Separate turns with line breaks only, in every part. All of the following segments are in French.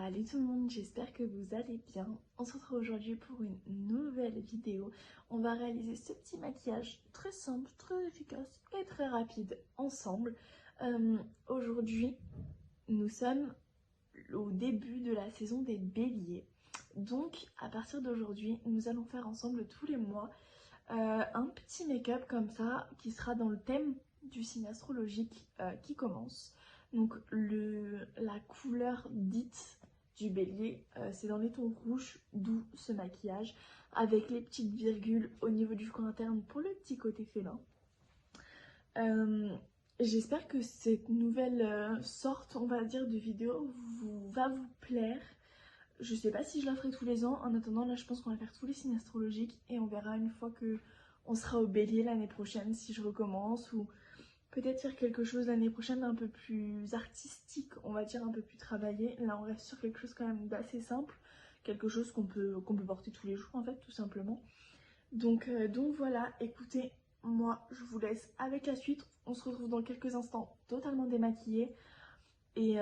Salut tout le monde, j'espère que vous allez bien. On se retrouve aujourd'hui pour une nouvelle vidéo. On va réaliser ce petit maquillage très simple, très efficace et très rapide ensemble. Aujourd'hui, nous sommes au début de la saison des béliers. Donc à partir d'aujourd'hui, nous allons faire ensemble tous les mois un petit make-up comme ça qui sera dans le thème du signe astrologique qui commence. Donc la couleur dite du bélier, c'est dans les tons rouges, d'où ce maquillage, avec les petites virgules au niveau du front interne pour le petit côté félin. J'espère que cette nouvelle sorte, on va dire, de vidéo va vous plaire. Je sais pas si je la ferai tous les ans. En attendant, là, je pense qu'on va faire tous les signes astrologiques et on verra une fois que on sera au bélier l'année prochaine si je recommence, ou peut-être faire quelque chose l'année prochaine un peu plus artistique, on va dire un peu plus travaillé. Là, on reste sur quelque chose quand même d'assez simple, quelque chose qu'on peut porter tous les jours en fait, tout simplement. Donc voilà, écoutez, moi je vous laisse avec la suite. On se retrouve dans quelques instants totalement démaquillée. Et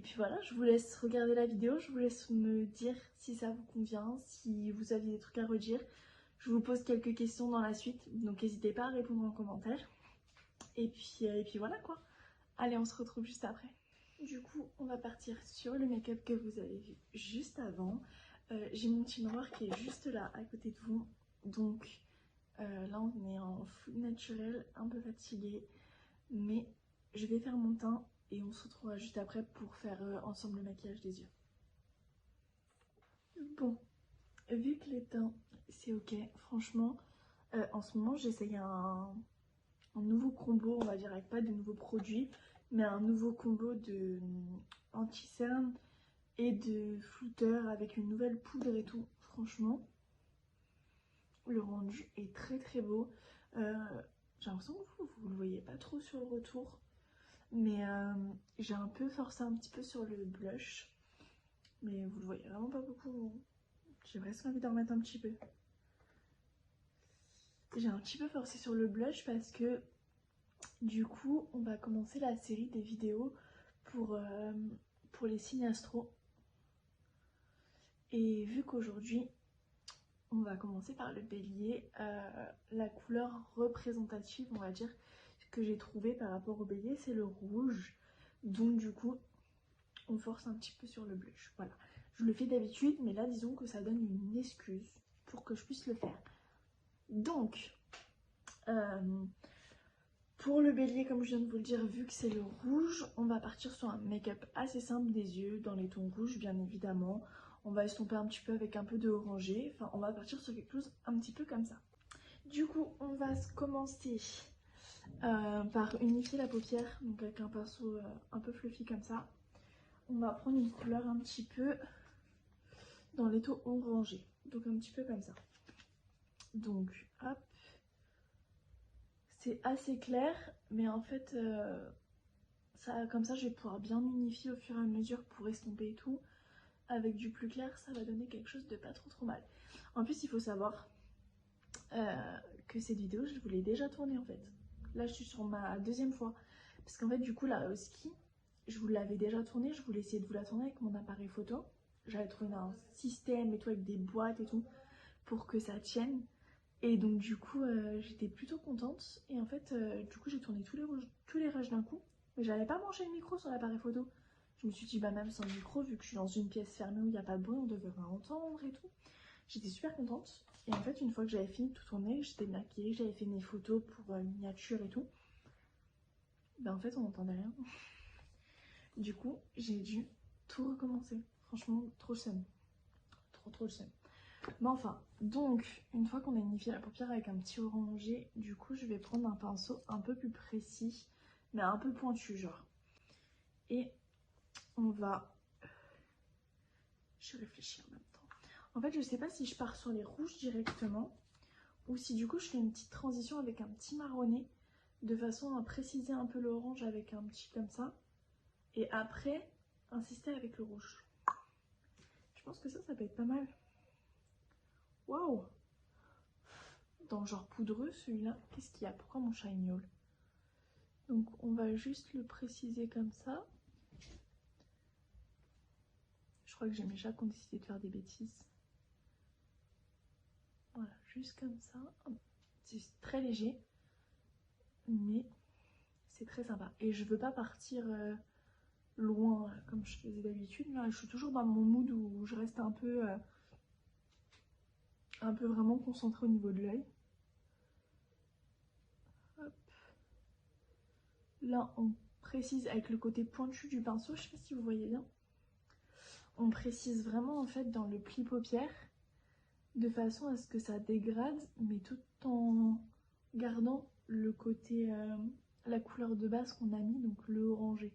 puis voilà, je vous laisse regarder la vidéo, je vous laisse me dire si ça vous convient, si vous avez des trucs à redire. Je vous pose quelques questions dans la suite, donc n'hésitez pas à répondre en commentaire. Et puis voilà quoi. Allez, on se retrouve juste après. Du coup, on va partir sur le make-up que vous avez vu juste avant. J'ai mon petit miroir qui est juste là, à côté de vous. Donc là, on est en full naturel, un peu fatigué. Mais je vais faire mon teint et on se retrouvera juste après pour faire ensemble le maquillage des yeux. Bon, vu que les teints, c'est ok, franchement, en ce moment, j'essaye un nouveau combo, on va dire, avec pas de nouveaux produits, mais un nouveau combo de anti-cerne et de flouteur avec une nouvelle poudre et tout. Franchement, le rendu est très très beau. J'ai l'impression que vous le voyez pas trop sur le retour, mais j'ai un peu forcé un petit peu sur le blush, mais vous le voyez vraiment pas beaucoup. J'ai presque envie d'en remettre un petit peu. J'ai un petit peu forcé sur le blush parce que du coup on va commencer la série des vidéos pour les signes astro. Et vu qu'aujourd'hui on va commencer par le bélier, la couleur représentative, on va dire, que j'ai trouvé par rapport au bélier, c'est le rouge. Donc du coup on force un petit peu sur le blush. Voilà, je le fais d'habitude, mais là disons que ça donne une excuse pour que je puisse le faire. Donc pour le bélier, comme je viens de vous le dire, vu que c'est le rouge, on va partir sur un make-up assez simple des yeux, dans les tons rouges bien évidemment. On va estomper un petit peu avec un peu de orangé, enfin on va partir sur quelque chose un petit peu comme ça. Du coup, on va commencer par unifier la paupière, donc avec un pinceau un peu fluffy comme ça. On va prendre une couleur un petit peu dans les tons orangés, donc un petit peu comme ça. Donc hop. C'est assez clair, mais en fait, comme ça, je vais pouvoir bien unifier au fur et à mesure pour estomper et tout. Avec du plus clair, ça va donner quelque chose de pas trop mal. En plus, il faut savoir que cette vidéo, je vous l'ai déjà tournée en fait. Là, je suis sur ma deuxième fois. Parce qu'en fait, du coup, là, au ski, je vous l'avais déjà tournée. Je voulais essayer de vous la tourner avec mon appareil photo. J'avais trouvé un système et tout, avec des boîtes et tout, pour que ça tienne. Et donc du coup j'étais plutôt contente, et en fait du coup j'ai tourné tous les rushs d'un coup, mais j'avais pas branché le micro sur l'appareil photo. Je me suis dit bah même sans le micro, vu que je suis dans une pièce fermée où il n'y a pas de bruit, on devrait entendre et tout. J'étais super contente, et en fait une fois que j'avais fini de tout tourner, j'étais maquillée, j'avais fait mes photos pour miniature et tout, bah en fait on n'entendait rien. Du coup j'ai dû tout recommencer, franchement trop le seum, trop le seum. Mais enfin, donc une fois qu'on a unifié la paupière avec un petit orangé, du coup je vais prendre un pinceau un peu plus précis, mais un peu pointu genre. Et on va... Je réfléchis en même temps. En fait je sais pas si je pars sur les rouges directement, ou si du coup je fais une petite transition avec un petit marronné, de façon à préciser un peu l'orange avec un petit comme ça, et après insister avec le rouge. Je pense que ça peut être pas mal. Waouh! Dans le genre poudreux celui-là, qu'est-ce qu'il y a? Pourquoi mon chat miaule? Donc on va juste le préciser comme ça. Je crois que j'ai mes chats qui ont décidé de faire des bêtises. Voilà, juste comme ça. C'est très léger, mais c'est très sympa. Et je veux pas partir loin comme je faisais d'habitude. Là, je suis toujours dans mon mood où je reste un peu vraiment concentrée au niveau de l'œil. Là, on précise avec le côté pointu du pinceau, je sais pas si vous voyez bien. On précise vraiment en fait dans le pli paupière de façon à ce que ça dégrade, mais tout en gardant le côté, la couleur de base qu'on a mis, donc le orangé.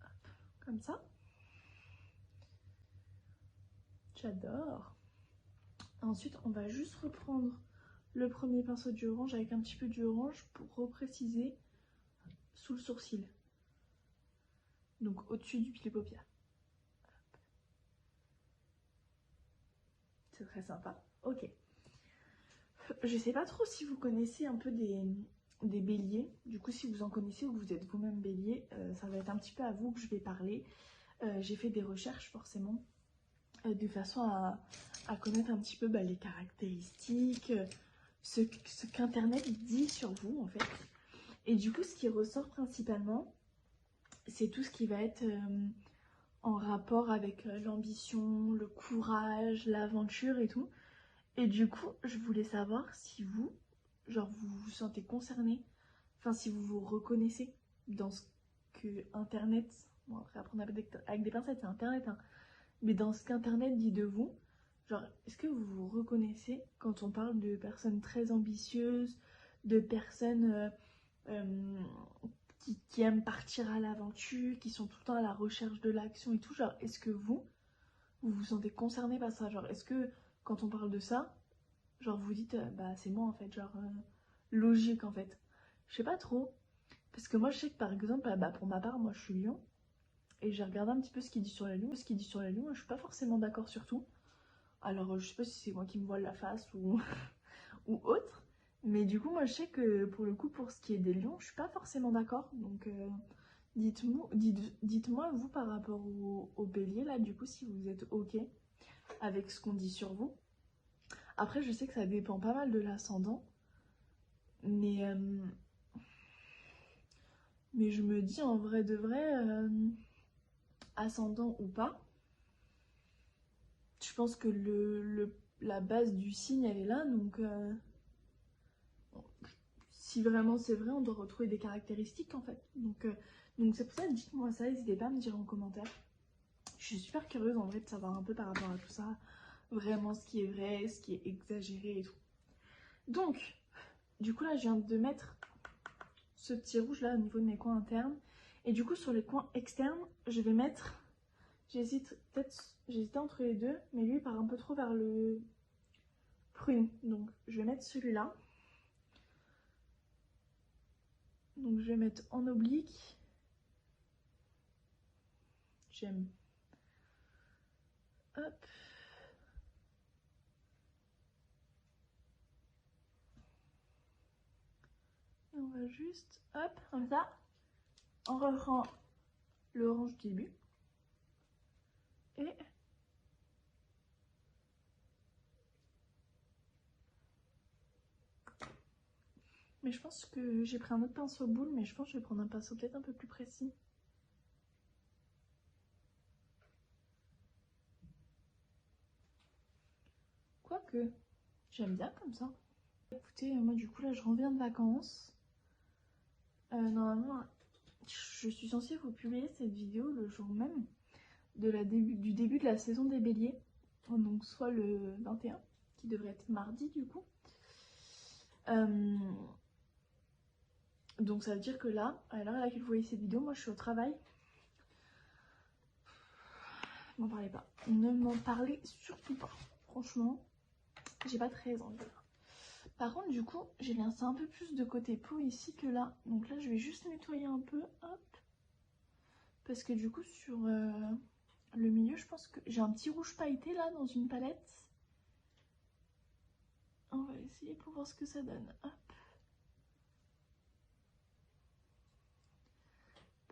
Hop, comme ça. J'adore. Ensuite, on va juste reprendre le premier pinceau du orange avec un petit peu du orange pour repréciser sous le sourcil. Donc au-dessus du pli paupière. C'est très sympa. Ok. Je sais pas trop si vous connaissez un peu des béliers. Du coup, si vous en connaissez ou que vous êtes vous-même bélier, ça va être un petit peu à vous que je vais parler. J'ai fait des recherches forcément de façon à connaître un petit peu les caractéristiques, ce qu'Internet dit sur vous en fait. Et du coup, ce qui ressort principalement, c'est tout ce qui va être en rapport avec l'ambition, le courage, l'aventure et tout. Et du coup, je voulais savoir si vous, genre vous vous sentez concerné, enfin si vous vous reconnaissez dans ce que Internet, bon après apprendre avec des pincettes c'est Internet, hein, mais dans ce qu'Internet dit de vous, genre est-ce que vous vous reconnaissez quand on parle de personnes très ambitieuses, de personnes qui aiment partir à l'aventure, qui sont tout le temps à la recherche de l'action et tout, genre est-ce que vous vous sentez concerné par ça, genre est-ce que quand on parle de ça, genre vous dites bah c'est moi en fait, genre logique en fait. Je sais pas trop, parce que moi je sais que par exemple, pour ma part, moi je suis lion, et j'ai regardé un petit peu ce qu'il dit sur la lune. Ce qu'il dit sur la lune, je suis pas forcément d'accord sur tout. Alors je sais pas si c'est moi qui me voile la face ou, ou autre, mais du coup moi je sais que pour le coup, pour ce qui est des lions, je suis pas forcément d'accord, donc dites-moi vous par rapport au bélier là, du coup si vous êtes ok avec ce qu'on dit sur vous. Après je sais que ça dépend pas mal de l'ascendant, mais je me dis en vrai de vrai, ascendant ou pas, je pense que la base du signe elle est là, donc si vraiment c'est vrai, on doit retrouver des caractéristiques en fait. Donc c'est pour ça, dites-moi ça, n'hésitez pas à me dire en commentaire. Je suis super curieuse en vrai de savoir un peu par rapport à tout ça, vraiment ce qui est vrai, ce qui est exagéré et tout. Donc, du coup là je viens de mettre ce petit rouge là au niveau de mes coins internes. Et du coup sur les coins externes, je vais mettre, j'hésitais entre les deux, mais lui il part un peu trop vers le prune. Donc je vais mettre celui-là. Donc je vais mettre en oblique. J'aime. Hop. Et on va juste, hop, comme ça. On reprend l'orange du début. Et mais je pense que j'ai pris un autre pinceau boule, mais je pense que je vais prendre un pinceau peut-être un peu plus précis. Quoique, j'aime bien comme ça. Écoutez, moi du coup là je reviens de vacances. Normalement, je suis censée vous publier cette vidéo le jour même du début de la saison des béliers. Donc soit le 21, qui devrait être mardi du coup. Donc ça veut dire que là, à l'heure à laquelle vous voyez cette vidéo, moi je suis au travail. M'en parlez pas. Ne m'en parlez surtout pas. Franchement, j'ai pas très envie. Par contre, du coup, j'ai laissé un peu plus de côté peau ici que là. Donc là, je vais juste nettoyer un peu. Hop. Parce que du coup, sur le milieu, je pense que j'ai un petit rouge pailleté là dans une palette. On va essayer pour voir ce que ça donne. Hop.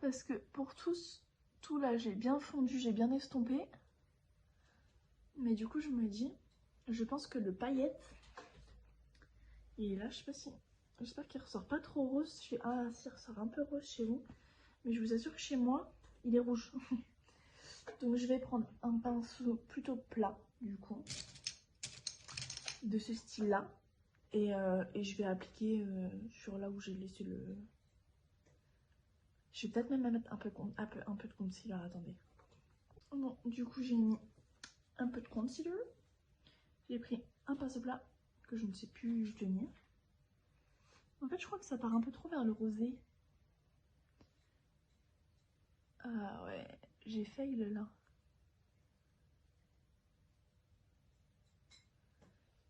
Parce que pour tous tout là, j'ai bien fondu, j'ai bien estompé. Mais du coup, je me dis, je pense que le paillette, et là, je sais pas si... J'espère qu'il ressort pas trop rose. Ah, si, il ressort un peu rose chez vous. Mais je vous assure que chez moi, il est rouge. Donc je vais prendre un pinceau plutôt plat, du coup, de ce style-là. Et je vais appliquer sur là où j'ai laissé le... Je vais peut-être même mettre un peu de concealer, attendez. Bon, du coup, j'ai mis un peu de concealer. J'ai pris un pinceau plat que je ne sais plus tenir. En fait, je crois que ça part un peu trop vers le rosé. Ah ouais, j'ai fail là.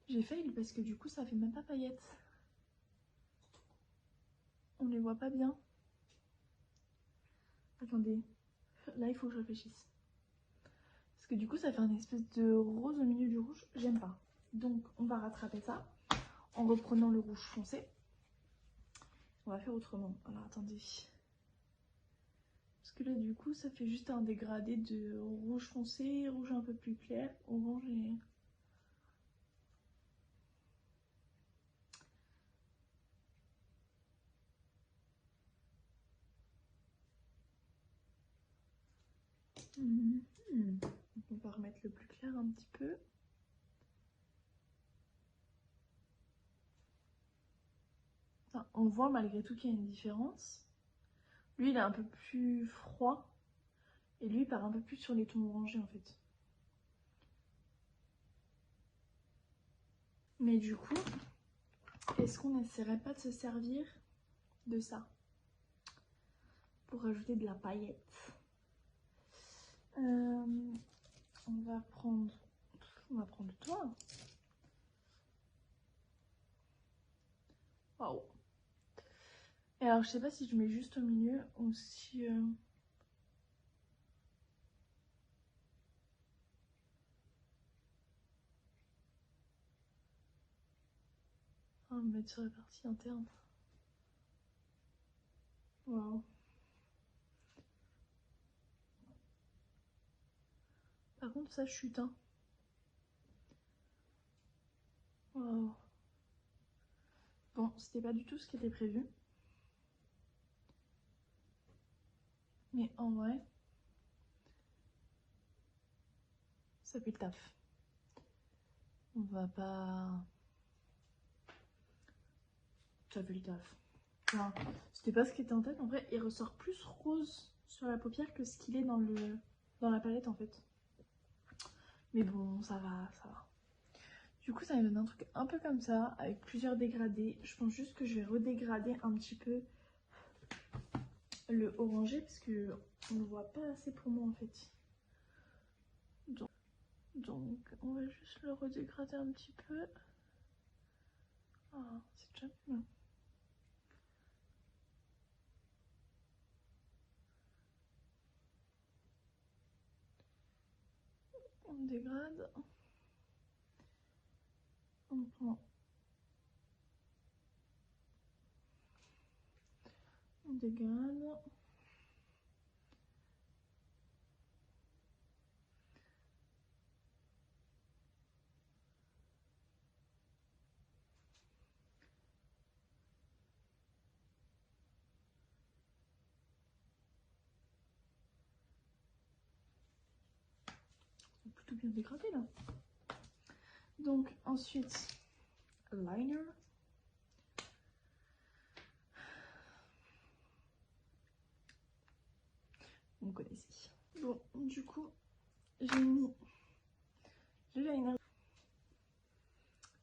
J'ai fail parce que du coup, ça fait même pas paillettes. On les voit pas bien. Attendez, là, il faut que je réfléchisse. Parce que du coup, ça fait un espèce de rose au milieu du rouge. J'aime pas. Donc, on va rattraper ça en reprenant le rouge foncé. On va faire autrement. Alors, attendez. Parce que là, du coup, ça fait juste un dégradé de rouge foncé, rouge un peu plus clair, orange et... Donc, on va remettre le plus clair un petit peu. Enfin, on voit malgré tout qu'il y a une différence. Lui, il est un peu plus froid. Et lui, il part un peu plus sur les tons orangés, en fait. Mais du coup, est-ce qu'on n'essaierait pas de se servir de ça pour rajouter de la paillette? On va prendre toi. Waouh. Et alors, je sais pas si je mets juste au milieu ou si... On va me mettre sur la partie interne. Waouh. Par contre, ça chute, hein. Waouh. Bon, c'était pas du tout ce qui était prévu. Mais en vrai, ça fait le taf. On va pas... Ça fait le taf. Enfin, c'était pas ce qui était en tête. En vrai, il ressort plus rose sur la paupière que ce qu'il est dans la palette, en fait. Mais bon, ça va, ça va. Du coup, ça me donne un truc un peu comme ça, avec plusieurs dégradés. Je pense juste que je vais redégrader un petit peu le orangé, parce que on ne voit pas assez pour moi, en fait. Donc, on va juste le redégrader un petit peu. Ah, c'est déjà bien. On dégrade. On prend. On dégrade. C'est plutôt bien dégradé là. Donc, ensuite, liner. Vous connaissez. Bon, du coup, j'ai mis le liner.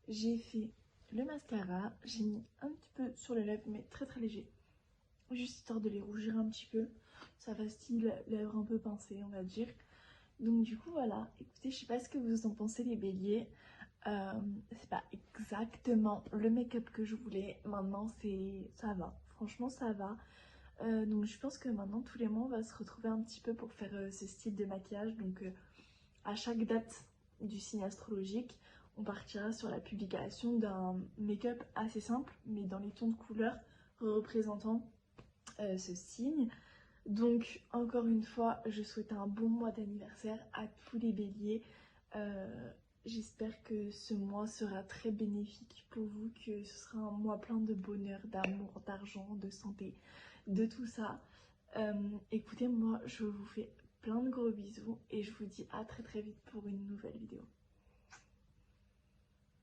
J'ai fait le mascara. J'ai mis un petit peu sur les lèvres, mais très très léger. Juste histoire de les rougir un petit peu. Ça va style lèvres un peu pincées, on va dire. Donc du coup, voilà. Écoutez, je sais pas ce que vous en pensez les béliers. C'est pas exactement le make-up que je voulais. Maintenant, ça va. Franchement, ça va. Donc je pense que maintenant tous les mois on va se retrouver un petit peu pour faire ce style de maquillage. Donc à chaque date du signe astrologique on partira sur la publication d'un make-up assez simple mais dans les tons de couleur représentant ce signe. Donc encore une fois, je souhaite un bon mois d'anniversaire à tous les béliers. J'espère que ce mois sera très bénéfique pour vous, que ce sera un mois plein de bonheur, d'amour, d'argent, de santé, de tout ça. Écoutez, moi je vous fais plein de gros bisous et je vous dis à très très vite pour une nouvelle vidéo.